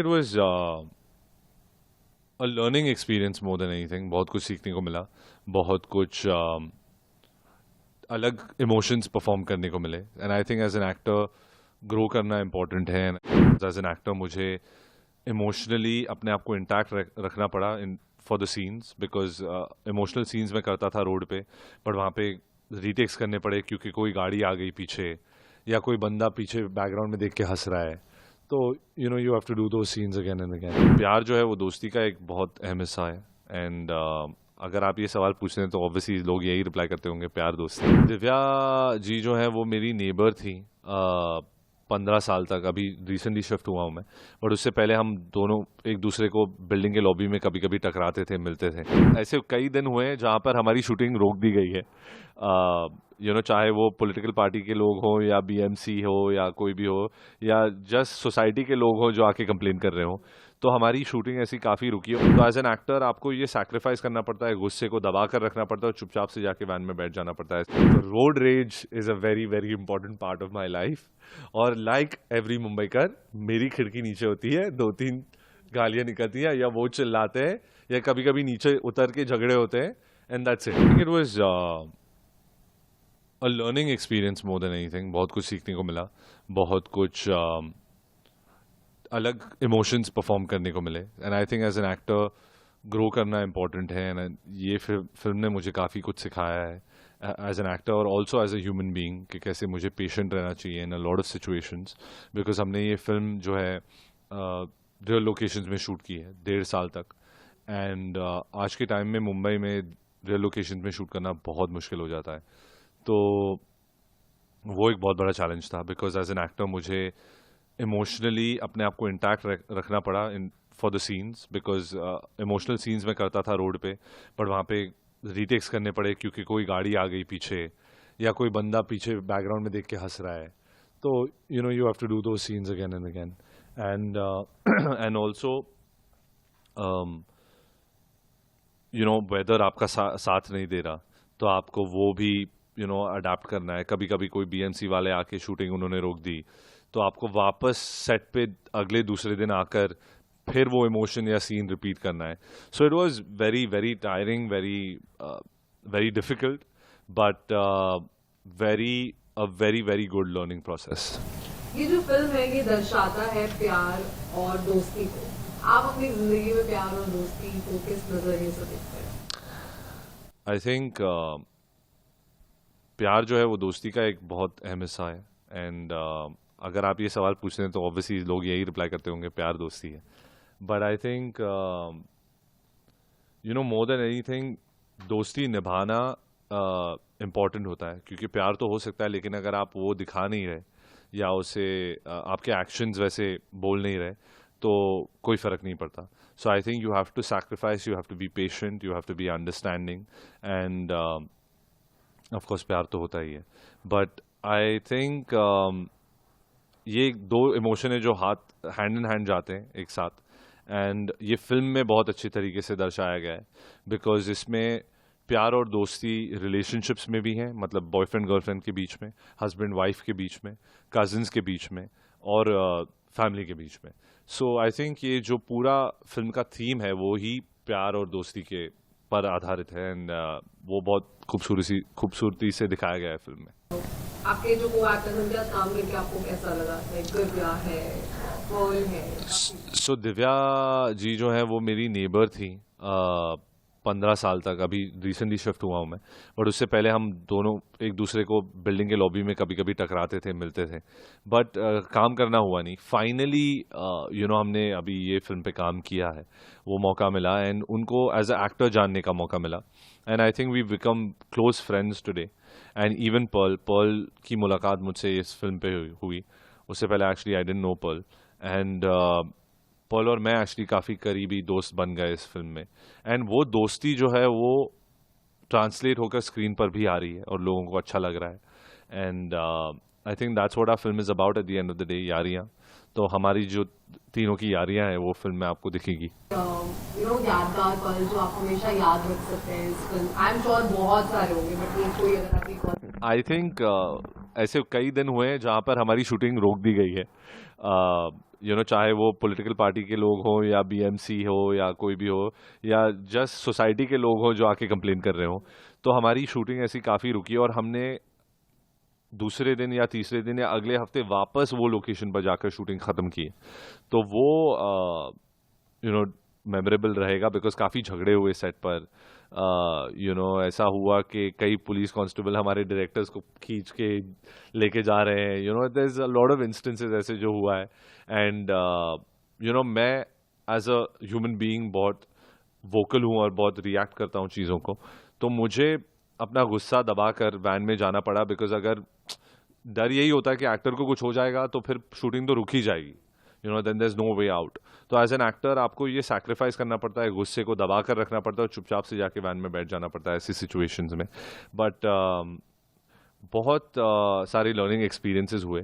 It was a learning experience more than anything. बहुत कुछ सीखने को मिला, बहुत कुछ अलग इमोशंस परफॉर्म करने को मिले। And I think as an actor grow करना इम्पोर्टेंट है। एज एन एक्टर मुझे इमोशनली अपने आप को इंटैक्ट रखना पड़ा in for the scenes, because emotional scenes में करता था रोड पे, बट वहाँ पे रीटेक्स करने पड़े क्योंकि कोई गाड़ी आ गई पीछे या कोई बंदा पीछे बैकग्राउंड में देख के हंस रहा है। तो यू हैव टू डू दो सीन्स अगेन एंड अगेन। प्यार जो है वो दोस्ती का एक बहुत अहम हिस्सा है। एंड अगर आप ये सवाल पूछ रहे हैं तो ऑब्वियसली लोग यही रिप्लाई करते होंगे, प्यार दोस्ती। दिव्या जी जो है वो मेरी नेबर थी 15 साल तक। अभी रिसेंटली शिफ्ट हुआ हूँ मैं, बट उससे पहले हम दोनों एक दूसरे को बिल्डिंग के लॉबी में कभी कभी टकराते थे, मिलते थे। ऐसे कई दिन हुए हैं जहाँ पर हमारी शूटिंग रोक दी गई है। चाहे वो पॉलिटिकल पार्टी के लोग हों या बीएमसी हो या कोई भी हो, या जस्ट सोसाइटी के लोग हों जो आके कंप्लेन कर रहे हो, तो हमारी शूटिंग ऐसी काफ़ी रुकी है। तो एज एन एक्टर आपको ये सैक्रिफाइस करना पड़ता है, गुस्से को दबा कर रखना पड़ता है और चुपचाप से जाके वैन में बैठ जाना पड़ता है। तो road rage is a very very important part of my life. और लाइक एवरी मुंबईकर, मेरी खिड़की नीचे होती है, 2-3 गालियाँ निकलती हैं या वो चिल्लाते हैं या कभी कभी नीचे उतर के झगड़े होते हैं, and that's it. It was a learning experience more than anything. बहुत कुछ सीखने को मिला, बहुत कुछ अलग इमोशंस परफॉर्म करने को मिले। And I think as an actor grow करना इम्पोर्टेंट है। एंड ये फिल्म ने मुझे काफ़ी कुछ सिखाया है एज एन एक्टर और also as a human being कि कैसे मुझे पेशेंट रहना चाहिए in a lot of situations. Because हमने ये फिल्म जो है रियल लोकेशंस में शूट की है 1.5 साल तक। एंड आज के टाइम में मुंबई में रियल लोकेशंस में शूट करना बहुत मुश्किल हो जाता है। तो वो एक बहुत बड़ा चैलेंज था, बिकॉज एज एन एक्टर मुझे इमोशनली अपने आप को इंटैक्ट रखना पड़ा in for the scenes, because emotional scenes में करता था रोड पे, बट वहाँ पे रीटेक्स करने पड़े क्योंकि कोई गाड़ी आ गई पीछे या कोई बंदा पीछे बैकग्राउंड में देख के हंस रहा है। तो यू हैव टू डू दो scenes again and again. And and also weather आपका साथ नहीं दे रहा, तो आपको वो भी अडाप्ट करना है। कभी कभी कोई बीएमसी वाले आके शूटिंग उन्होंने रोक दी, तो आपको वापस सेट पे अगले दूसरे दिन आकर फिर वो इमोशन या सीन रिपीट करना है। So it was very very tiring, very very difficult, but very very good learning process. ये जो फिल्म है ये दर्शाता है प्यार और दोस्ती को। आप अपनी जिंदगी में प्यार और दोस्ती को किस नजरिए से देखते हैं? आई थिंक प्यार जो है वो दोस्ती का एक बहुत अहम हिस्सा है। एंड अगर आप ये सवाल पूछ रहे हैं तो ऑब्वियसली लोग यही रिप्लाई करते होंगे, प्यार दोस्ती है। But I think more than anything दोस्ती निभाना इम्पॉर्टेंट होता है, क्योंकि प्यार तो हो सकता है लेकिन अगर आप वो दिखा नहीं रहे या उसे आपके एक्शंस वैसे बोल नहीं रहे तो कोई फ़र्क नहीं पड़ता। So I think you have to sacrifice, you have to be patient, you have to be understanding. And of course प्यार तो होता ही है, बट आई थिंक ये दो इमोशन है जो हाथ हैंड इन हैंड जाते हैं एक साथ। एंड ये फिल्म में बहुत अच्छी तरीके से दर्शाया गया है, बिकॉज इसमें प्यार और दोस्ती रिलेशनशिप्स में भी है, मतलब बॉयफ्रेंड गर्लफ्रेंड के बीच में, हस्बैंड वाइफ के बीच में, कजिन्स के बीच में और फैमिली के बीच में। सो आई थिंक ये जो पूरा फिल्म का थीम है वो ही प्यार और दोस्ती के पर आधारित है। एंड वो बहुत खूबसूरती से दिखाया गया है फिल्म में। आपके जो को एक्टर्स उनके साथ काम करके आपको कैसा लगा? दिव्या है, पर्ल है। सो दिव्या जी जो है वो मेरी नेबर थी 15 साल तक। अभी रिसेंटली शिफ्ट हुआ हूँ मैं, बट उससे पहले हम दोनों एक दूसरे को बिल्डिंग के लॉबी में कभी कभी टकराते थे, मिलते थे, बट काम करना हुआ नहीं। फाइनली हमने अभी ये फिल्म पे काम किया है, वो मौका मिला एंड उनको एज अ एक्टर जानने का मौका मिला। And I think we become close friends today. And even Pearl की मुलाकात मुझसे इस फिल्म पे हुई। उससे पहले actually I didn't know Pearl. And Pearl और मैं एक्चुअली काफ़ी करीबी दोस्त बन गए इस फिल्म में। एंड वो दोस्ती जो है वो ट्रांसलेट होकर स्क्रीन पर भी आ रही है और लोगों को अच्छा लग रहा है। And I think that's what our film is about at the end of the day, Yaariyan. तो हमारी जो तीनों की यारियाँ हैं वो फिल्म में आपको दिखेगी। यादगार पल जो आप हमेशा याद रख सकते हैं इस फिल्म, आई एम श्योर बहुत सारे होंगे, बट ये कोई अगर आपकी आई थिंक ऐसे कई दिन हुए हैं जहाँ पर हमारी शूटिंग रोक दी गई है चाहे वो पॉलिटिकल पार्टी के लोग हों या बीएमसी हो या कोई भी हो या जस्ट सोसाइटी के लोग हों जो आके कंप्लेन कर रहे हो, तो हमारी शूटिंग ऐसी काफ़ी रुकी और हमने दूसरे दिन या तीसरे दिन या अगले हफ्ते वापस वो लोकेशन पर जाकर शूटिंग ख़त्म की। तो वो मेमोरेबल रहेगा बिकॉज काफ़ी झगड़े हुए सेट पर। ऐसा हुआ कि कई पुलिस कांस्टेबल हमारे डायरेक्टर्स को खींच के लेके जा रहे हैं। There is a lot of instances ऐसे जो हुआ है। एंड मैं एज अ ह्यूमन बीइंग बहुत वोकल हूँ और बहुत रिएक्ट करता हूँ चीज़ों को, तो मुझे अपना गुस्सा दबा कर वैन में जाना पड़ा बिकॉज अगर डर यही होता है कि एक्टर को कुछ हो जाएगा तो फिर शूटिंग तो रुक ही जाएगी, then there is no way out. तो एज एन एक्टर आपको ये सैक्रिफाइस करना पड़ता है, गुस्से को दबा कर रखना पड़ता है और चुपचाप से जाके वैन में बैठ जाना पड़ता है ऐसी सिचुएशंस में। बट बहुत सारे लर्निंग एक्सपीरियंसेस हुए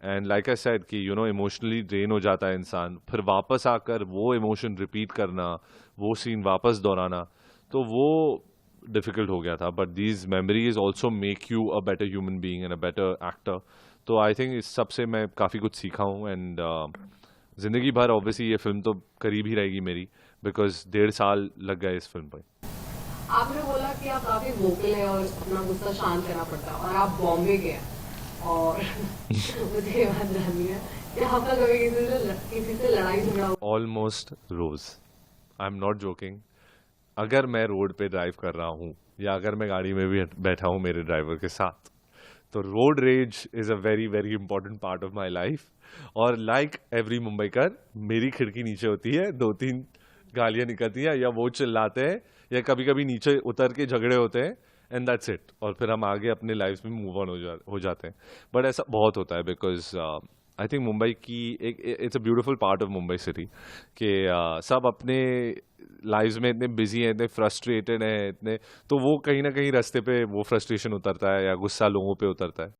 एंड लाइक आई सेड कि इमोशनली ड्रेन हो जाता है इंसान, फिर वापस आकर वो इमोशन रिपीट करना, वो सीन वापस दोहराना, तो वो डिफिकल्ट हो गया था। But these memories also make you a better human being and a better actor. तो आई थिंक इस सब से मैं काफ़ी कुछ सीखा हूँ एंड ज़िंदगी भर ऑब्वियसली ये फिल्म तो करीब ही रहेगी मेरी बिकॉज 1.5 साल लग गए इस फिल्म पर। आपने बोला कि आप काफी वोकल हैं और अपना गुस्सा शांत करना पड़ता है और आप बॉम्बे गए हैं और मुझे ये बात जाननी है कि आपका कभी किसी से लड़ाई झगड़ा हुआ? ऑलमोस्ट रोज, आई एम नॉट जोकिंग। अगर मैं रोड पे ड्राइव कर रहा हूँ या अगर मैं गाड़ी में भी बैठा हूँ मेरे ड्राइवर के साथ, तो road rage is a very very important part of my life. और लाइक एवरी मुंबईकर मेरी खिड़की नीचे होती है, 2-3 गालियाँ निकलती हैं या वो चिल्लाते हैं या कभी कभी नीचे उतर के झगड़े होते हैं एंड दैट्स इट, और फिर हम आगे अपने लाइफ में मूव ऑन हो जाते हैं। बट ऐसा बहुत होता है बिकॉज आई थिंक मुंबई की एक it's a beautiful part of Mumbai city कि सब अपने लाइव्स में इतने बिजी हैं, इतने फ्रस्ट्रेटेड हैं, इतने, तो वो कहीं ना कहीं रास्ते पे वो फ्रस्ट्रेशन उतरता है या गुस्सा लोगों पे उतरता है।